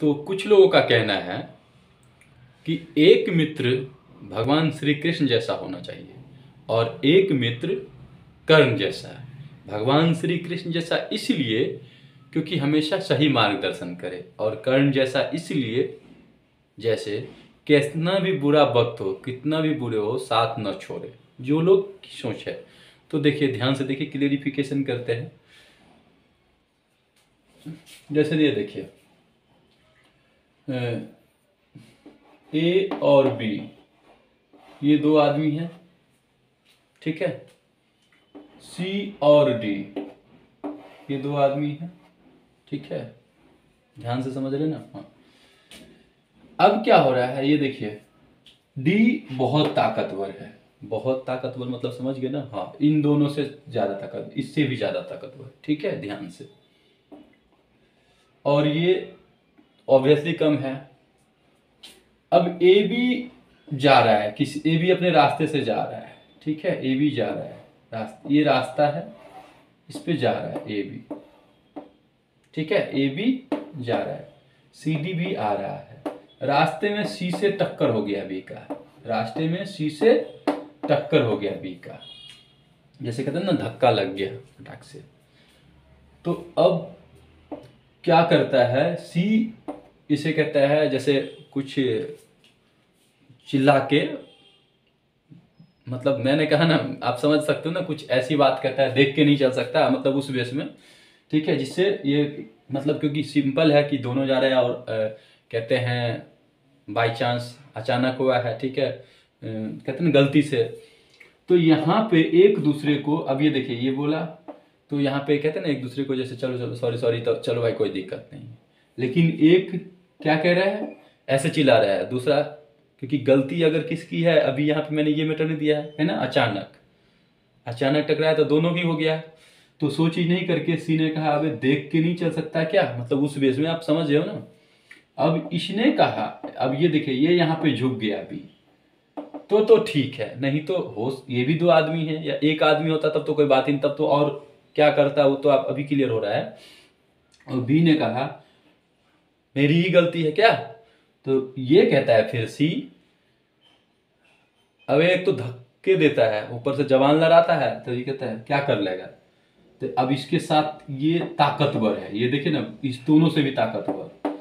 तो कुछ लोगों का कहना है कि एक मित्र भगवान श्री कृष्ण जैसा होना चाहिए और एक मित्र कर्ण जैसा है। भगवान श्री कृष्ण जैसा इसलिए क्योंकि हमेशा सही मार्गदर्शन करे, और कर्ण जैसा इसलिए जैसे कितना भी बुरा वक्त हो, कितना भी बुरे हो, साथ न छोड़े। जो लोग की सोच है। तो देखिए, ध्यान से देखिए, क्लियरिफिकेशन करते हैं। जैसे ये देखिए, ए और बी, ये दो आदमी हैं, ठीक है। सी और डी, ये दो आदमी हैं, ठीक है। ध्यान से समझ रहे ना। हाँ, अब क्या हो रहा है, ये देखिए, डी बहुत ताकतवर है। बहुत ताकतवर मतलब समझ गए ना। हाँ, इन दोनों से ज्यादा ताकत, इससे भी ज्यादा ताकतवर, ठीक है, ध्यान से। और ये ऑब्वियसली कम है। अब ए बी जा रहा है, किसी ए बी अपने रास्ते से जा रहा है, ठीक है। ए बी जा रहा है, ये रास्ता है, इस पे जा रहा है ए बी, ठीक है। ए बी जा रहा है, सी डी भी आ रहा है। रास्ते में सी से टक्कर हो गया बी का, रास्ते में सी से टक्कर हो गया बी का, जैसे कहते हैं ना, धक्का लग गया फटाक से। तो अब क्या करता है सी, इसे कहता है जैसे कुछ चिल्ला के, मतलब मैंने कहा ना, आप समझ सकते हो ना, कुछ ऐसी बात कहता है, देख के नहीं चल सकता, मतलब उस बेस में, ठीक है। जिससे ये मतलब, क्योंकि सिंपल है कि दोनों जा रहे हैं और कहते हैं बाय चांस, अचानक हुआ है, ठीक है, कहते हैं गलती से। तो यहाँ पे एक दूसरे को, अब ये देखिए, ये बोला तो यहाँ पे कहते हैं ना एक दूसरे को, जैसे चलो चलो सॉरी सॉरी, तो चलो भाई कोई दिक्कत नहीं। लेकिन एक क्या कह रहा है, ऐसे चिल्ला रहा है, दूसरा, क्योंकि गलती अगर किसकी है, अभी यहाँ पे मैंने ये मैटर नहीं दिया है ना, अचानक टकराया तो दोनों की हो गया। तो सोच ही नहीं करके सी ने कहा, अबे देख के नहीं चल सकता क्या, मतलब उस बेस में, आप समझ रहे हो ना। अब इसने कहा, अब ये देखिए, ये यहाँ पे झुक गया अभी, तो ठीक है, नहीं तो हो, ये भी दो आदमी है, या एक आदमी होता तब तो कोई बात ही नहीं, तब तो और क्या करता, वो तो आप अभी क्लियर हो रहा है। और बी ने कहा मेरी ही गलती है क्या, तो ये कहता है फिर सी, अब एक तो धक्के देता है, ऊपर से जवान लड़ाता है, तो ये कहता है क्या कर लेगा। तो अब इसके साथ ये ताकतवर है, ये देखिए ना, इस दोनों से भी ताकतवर।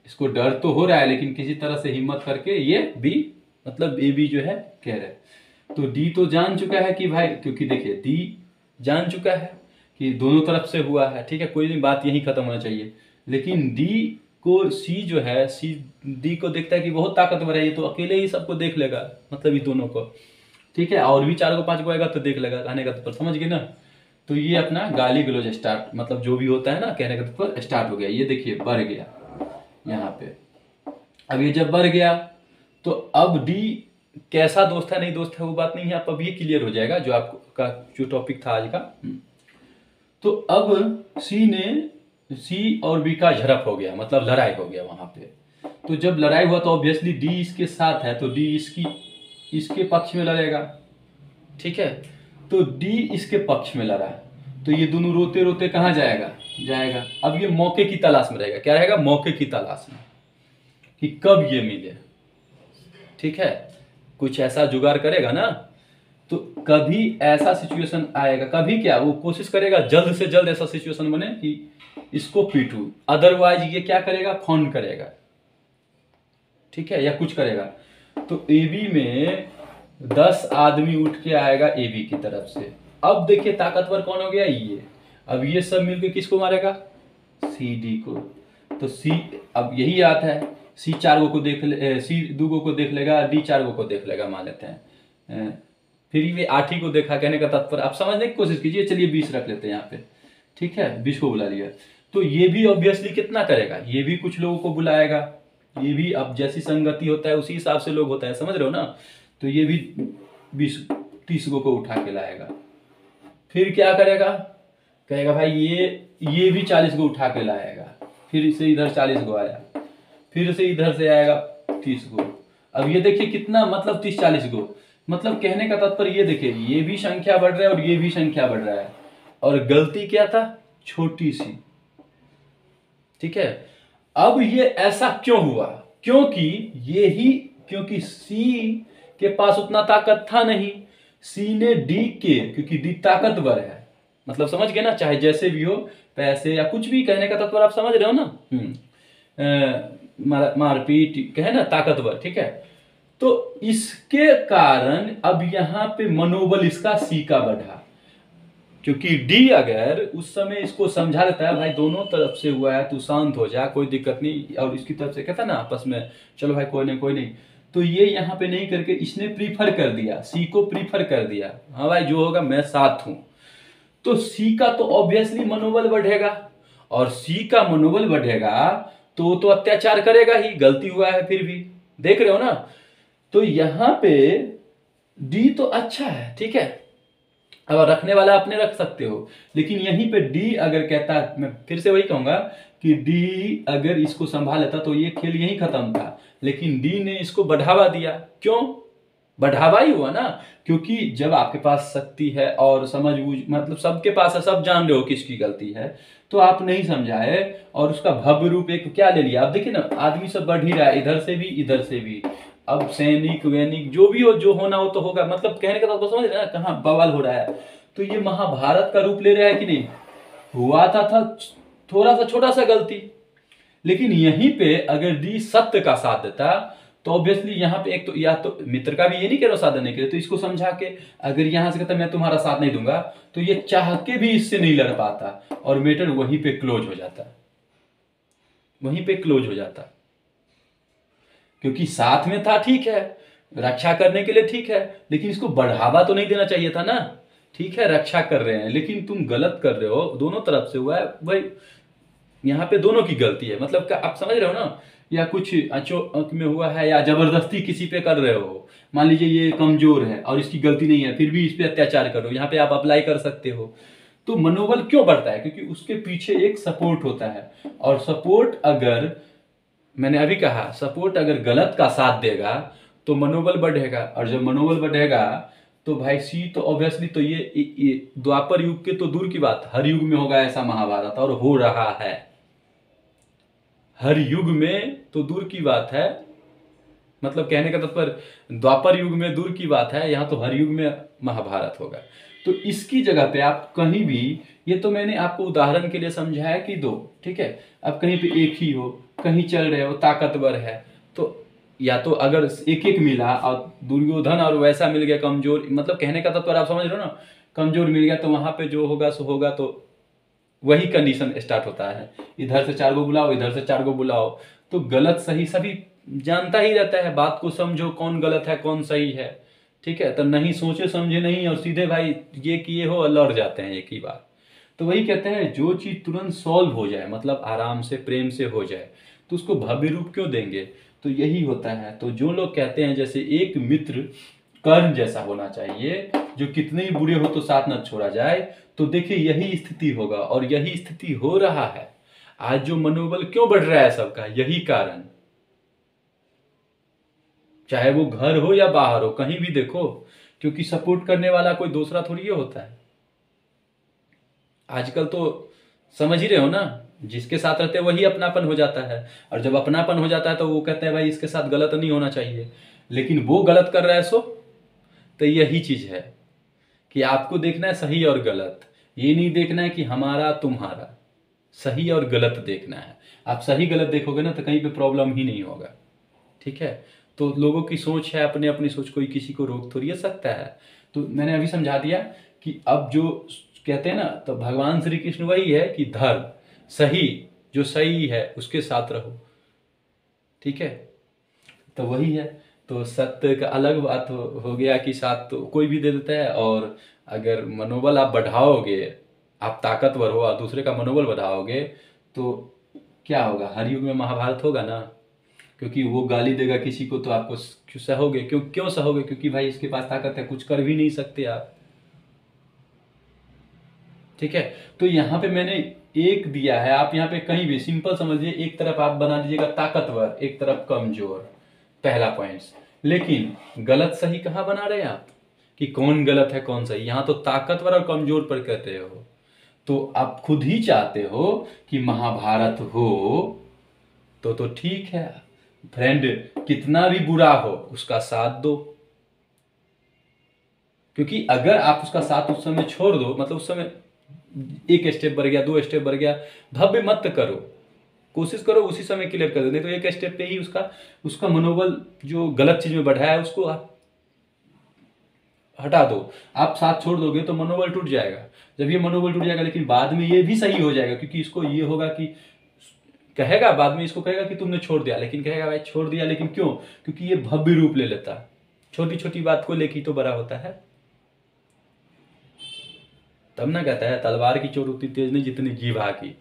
इसको डर तो हो रहा है, लेकिन किसी तरह से हिम्मत करके ये बी, मतलब ए बी जो है कह रहे। तो डी तो जान चुका है कि भाई, क्योंकि देखिए डी जान चुका है कि दोनों तरफ से हुआ है, ठीक है, कोई नहीं, बात यहीं खत्म होना चाहिए। लेकिन डी को, सी जो है, सी डी को देखता है कि बहुत ताकतवर है, ये तो अकेले ही सबको देख लेगा, मतलब ये दोनों को, ठीक है। और भी 4 को 5 को आएगा तो देख लेगा, कहने का तो समझ गए ना। तो ये अपना गाली गलौज स्टार्ट, मतलब जो भी होता है ना, कहने का तो स्टार्ट हो गया। ये देखिए बढ़ गया यहाँ पे। अब ये जब बढ़ गया तो अब डी कैसा दोस्त है नहीं दोस्त है वो बात नहीं है, आप अब ये क्लियर हो जाएगा जो आपका जो टॉपिक था आज का। तो अब सी और बी का झड़प हो गया, मतलब लड़ाई हो गया वहां पे। तो जब लड़ाई हुआ तो ऑब्वियसली डी इसके साथ है, तो डी इसके पक्ष में लड़ेगा, ठीक है। तो डी इसके पक्ष में लड़ा, तो ये दोनों रोते रोते कहाँ जाएगा। अब ये मौके की तलाश में रहेगा, क्या रहेगा, मौके की तलाश में, कि कब ये मिले, ठीक है। कुछ ऐसा जुगाड़ करेगा ना, तो कभी ऐसा सिचुएशन आएगा, कभी क्या, वो कोशिश करेगा जल्द से जल्द ऐसा सिचुएशन बने कि इसको पीटू, अदरवाइज ये क्या करेगा, फोन करेगा, ठीक है, या कुछ करेगा। तो एबी में 10 आदमी उठ के आएगा एबी की तरफ से। अब देखिए ताकतवर कौन हो गया, ये। अब ये सब मिलके किसको मारेगा, सी डी को। तो सी, अब यही आता है, सी 4 को देख ले, सी 2 को देख लेगा, डी 4 को देख लेगा, मान लेते हैं। फिर ये 8 को देखा, कहने का तात्पर्य आप समझने की कोशिश कीजिए। चलिए 20 रख लेते हैं यहाँ पे, ठीक है, 20 को बुला लिया। तो ये भी ऑब्वियसली कितना करेगा, ये भी कुछ लोगों को बुलाएगा, ये भी, अब जैसी संगति होता है उसी हिसाब से लोग होता है, समझ रहे हो ना। तो ये भी 20-30 को उठा के लाएगा। फिर क्या करेगा, कहेगा भाई ये भी 40 को उठा के लाएगा। फिर से इधर 40 को आया, फिर से इधर से आएगा 30 को। अब ये देखिए कितना, मतलब 30-40 को, मतलब कहने का तात्पर्य ये देखिए, ये भी संख्या बढ़ रहा है और ये भी संख्या बढ़ रहा है, और गलती क्या था, छोटी सी, ठीक है। अब ये ऐसा क्यों हुआ? क्योंकि सी के पास उतना ताकत था नहीं। सी ने डी के, क्योंकि डी ताकतवर है, मतलब समझ गए ना, चाहे जैसे भी हो, पैसे या कुछ भी, कहने का तत्पर आप समझ रहे हो ना। मारपीट कहे ना, ताकतवर, ठीक है। तो इसके कारण अब यहां पे मनोबल इसका सी का बढ़ा, क्योंकि डी अगर उस समय इसको समझा देता है, भाई दोनों तरफ से हुआ है, तू शांत हो जा, कोई दिक्कत नहीं, और इसकी तरफ से कहता ना आपस में, चलो भाई कोई नहीं कोई नहीं, तो ये यहाँ पे नहीं करके इसने प्रीफर कर दिया, सी को प्रीफर कर दिया, हाँ भाई जो होगा मैं साथ हूं। तो सी का तो ऑब्वियसली मनोबल बढ़ेगा, और सी का मनोबल बढ़ेगा तो अत्याचार करेगा ही, गलती हुआ है फिर भी, देख रहे हो ना। तो यहां पे डी तो अच्छा है, ठीक है, अब रखने वाला अपने रख सकते हो, लेकिन यहीं पे डी अगर कहता, मैं फिर से वही कहूंगा कि डी अगर इसको संभाल लेता तो ये खेल यहीं खत्म था, लेकिन डी ने इसको बढ़ावा दिया। क्यों बढ़ावा ही हुआ ना? क्योंकि जब आपके पास शक्ति है और समझ बूझ, मतलब सबके पास है, सब जान रहे हो किसकी गलती है, तो आप नहीं समझाए और उसका भव्य रूप एक क्या ले लिया। आप देखिए ना, आदमी सब बढ़ ही रहा है, इधर से भी इधर से भी, अब सैनिक वैनिक जो भी हो, जो होना हो तो होगा, मतलब कहने का तो समझ रहे हैं ना कहाँ बवाल हो रहा है। तो ये महाभारत का रूप ले रहा है कि नहीं? हुआ था थोड़ा सा छोटा सा गलती, लेकिन यहीं पे अगर डी सत्य का साथ देता तो ऑब्वियसली यहाँ पे एक तो, या तो मित्र का भी ये नहीं कह रहा साथ देने के लिए, तो इसको समझा के अगर यहां से कहता मैं तुम्हारा साथ नहीं दूंगा, तो ये चाह के भी इससे नहीं लड़ पाता, और मैटर वहीं पे क्लोज हो जाता, वहीं पे क्लोज हो जाता। क्योंकि साथ में था, ठीक है, रक्षा करने के लिए ठीक है, लेकिन इसको बढ़ावा तो नहीं देना चाहिए था ना। ठीक है, रक्षा कर रहे हैं, लेकिन तुम गलत कर रहे हो, दोनों तरफ से हुआ है भाई, यहाँ पे दोनों की गलती है, मतलब आप समझ रहे हो ना। या कुछ अचोक में हुआ है, या जबरदस्ती किसी पे कर रहे हो, मान लीजिए ये कमजोर है और इसकी गलती नहीं है, फिर भी इस पे अत्याचार करो, यहाँ पे आप अप्लाई कर सकते हो। तो मनोबल क्यों बढ़ता है? क्योंकि उसके पीछे एक सपोर्ट होता है, और सपोर्ट अगर, मैंने अभी कहा, सपोर्ट अगर गलत का साथ देगा तो मनोबल बढ़ेगा, और जब मनोबल बढ़ेगा तो भाई सी तो ऑब्वियसली, तो ये द्वापर युग के तो दूर की बात, हर युग में होगा ऐसा महाभारत, और हो रहा है हर युग में, तो दूर की बात है, मतलब कहने का तात्पर्य द्वापर युग में दूर की बात है, यहां तो हर युग में महाभारत होगा। तो इसकी जगह पे आप कहीं भी, ये तो मैंने आपको उदाहरण के लिए समझाया कि दो, ठीक है, अब कहीं पे एक ही हो, कहीं चल रहे हो, ताकतवर है, तो या तो अगर एक एक मिला और दुर्योधन और वैसा मिल गया कमजोर, मतलब कहने का तात्पर्य आप समझ रहे हो ना, कमजोर मिल गया तो वहां पे जो होगा सो होगा, तो वही कंडीशन स्टार्ट होता है, इधर से 4 गो बुलाओ, इधर से 4 गो बुलाओ, तो गलत सही सभी जानता ही रहता है, बात को समझो कौन गलत है कौन सही है, ठीक है, तो नहीं सोचे समझे नहीं, और सीधे भाई ये किए हो और लड़ जाते हैं एक ही बार। तो वही कहते हैं, जो चीज तुरंत सॉल्व हो जाए, मतलब आराम से प्रेम से हो जाए, तो उसको भव्य रूप क्यों देंगे? तो यही होता है। तो जो लोग कहते हैं जैसे एक मित्र कर्ण जैसा होना चाहिए, जो कितने ही बुरे हो तो साथ न छोड़ा जाए, तो देखिए यही स्थिति होगा, और यही स्थिति हो रहा है। आज जो मनोबल क्यों बढ़ रहा है सबका, यही कारण, चाहे वो घर हो या बाहर हो, कहीं भी देखो, क्योंकि सपोर्ट करने वाला कोई दूसरा थोड़ी होता है। आजकल तो समझ ही रहे हो ना, जिसके साथ रहते हैं वही अपनापन हो जाता है, और जब अपनापन हो जाता है तो वो कहते हैं भाई इसके साथ गलत नहीं होना चाहिए, लेकिन वो गलत कर रहा है सो। तो यही चीज है कि आपको देखना है सही और गलत, ये नहीं देखना है कि हमारा तुम्हारा, सही और गलत देखना है। आप सही गलत देखोगे ना तो कहीं पे प्रॉब्लम ही नहीं होगा, ठीक है। तो लोगों की सोच है, अपने अपनी सोच, कोई किसी को रोक थोड़ी सकता है। तो मैंने अभी समझा दिया कि अब जो कहते हैं ना, तो भगवान श्री कृष्ण वही है कि धर्म सही, जो सही है उसके साथ रहो, ठीक है, तो वही है। तो सत्य का अलग बात हो गया कि साथ तो कोई भी दे देता है, और अगर मनोबल आप बढ़ाओगे, आप ताकतवर हो और दूसरे का मनोबल बढ़ाओगे, तो क्या होगा, हर युग में महाभारत होगा ना। क्योंकि वो गाली देगा किसी को तो आपको सहोगे, क्यों सहोगे? क्योंकि भाई इसके पास ताकत है, कुछ कर भी नहीं सकते आप, ठीक है। तो यहाँ पे मैंने एक दिया है, आप यहाँ पे कहीं भी सिंपल समझिए, एक तरफ आप बना दीजिएगा ताकतवर, एक तरफ कमजोर, पहला पॉइंट। लेकिन गलत सही कहाँ बना रहे हैं आप, कि कौन गलत है कौन सही? यहाँ तो ताकतवर और कमजोर पर कहते हो, तो आप खुद ही चाहते हो कि महाभारत हो, तो ठीक है, फ्रेंड कितना भी बुरा हो उसका साथ दो, क्योंकि अगर आप उसका साथ उस समय छोड़ दो, मतलब उस समय एक स्टेप बढ़ गया, 2 स्टेप बढ़ गया, भव्य मत करो, कोशिश करो उसी समय क्लियर कर दो, नहीं तो एक स्टेप पे ही उसका उसका मनोबल जो गलत चीज में बढ़ा है उसको आप हटा दो। आप साथ छोड़ दोगे तो मनोबल टूट जाएगा। जब ये मनोबल टूट जाएगा, लेकिन बाद में ये भी सही हो जाएगा, क्योंकि इसको ये होगा कि कहेगा बाद में, इसको कहेगा कि तुमने छोड़ दिया, लेकिन कहेगा भाई छोड़ दिया, लेकिन क्यों? क्योंकि ये भव्य रूप ले लेता है, छोटी छोटी बात को लेके तो बड़ा होता है। तब ना कहता है तलवार की चोट उतनी तेज नहीं जितनी जीवा की।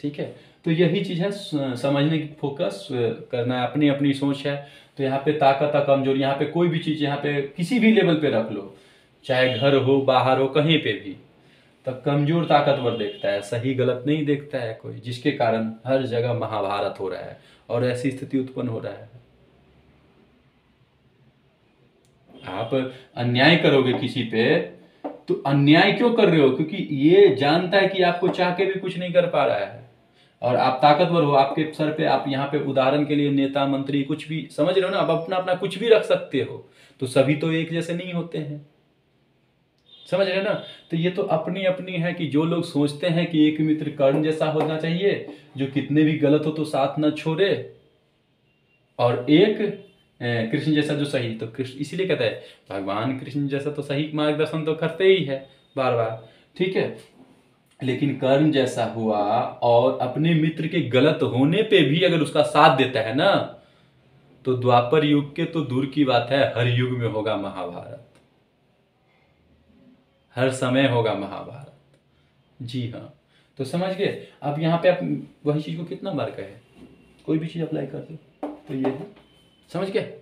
ठीक है, तो यही चीज है, समझने की, फोकस करना है, अपनी अपनी सोच है। तो यहाँ पे ताकत और कमजोरी, यहाँ पे कोई भी चीज, यहाँ पे किसी भी लेवल पे रख लो, चाहे घर हो बाहर हो कहीं पे भी, तो कमजोर ताकतवर देखता है, सही गलत नहीं देखता है कोई, जिसके कारण हर जगह महाभारत हो रहा है और ऐसी स्थिति उत्पन्न हो रहा है। आप अन्याय करोगे किसी पे तो अन्याय क्यों कर रहे हो? क्योंकि ये जानता है कि आपको चाह के भी कुछ नहीं कर पा रहा है, और आप ताकतवर हो, आपके सर पे, आप यहाँ पे उदाहरण के लिए नेता मंत्री कुछ भी समझ रहे हो ना, आप अपना अपना कुछ भी रख सकते हो, तो सभी तो एक जैसे नहीं होते हैं, समझ रहे ना? तो ये तो अपनी अपनी है कि जो लोग सोचते हैं कि एक मित्र कर्ण जैसा होना चाहिए, जो कितने भी गलत हो तो साथ न छोड़े, और एक कृष्ण जैसा जो सही, तो कृष्ण इसीलिए कहता है भगवान कृष्ण जैसा तो सही मार्गदर्शन तो करते ही है बार बार, ठीक है, लेकिन कर्ण जैसा हुआ और अपने मित्र के गलत होने पे भी अगर उसका साथ देता है ना, तो द्वापर युग के तो दूर की बात है, हर युग में होगा महाभारत, हर समय होगा महाभारत। जी हाँ, तो समझ गए? अब यहाँ पे आप वही चीज को कितना बार कहे, कोई भी चीज अप्लाई कर दो तो ये है, समझ गए?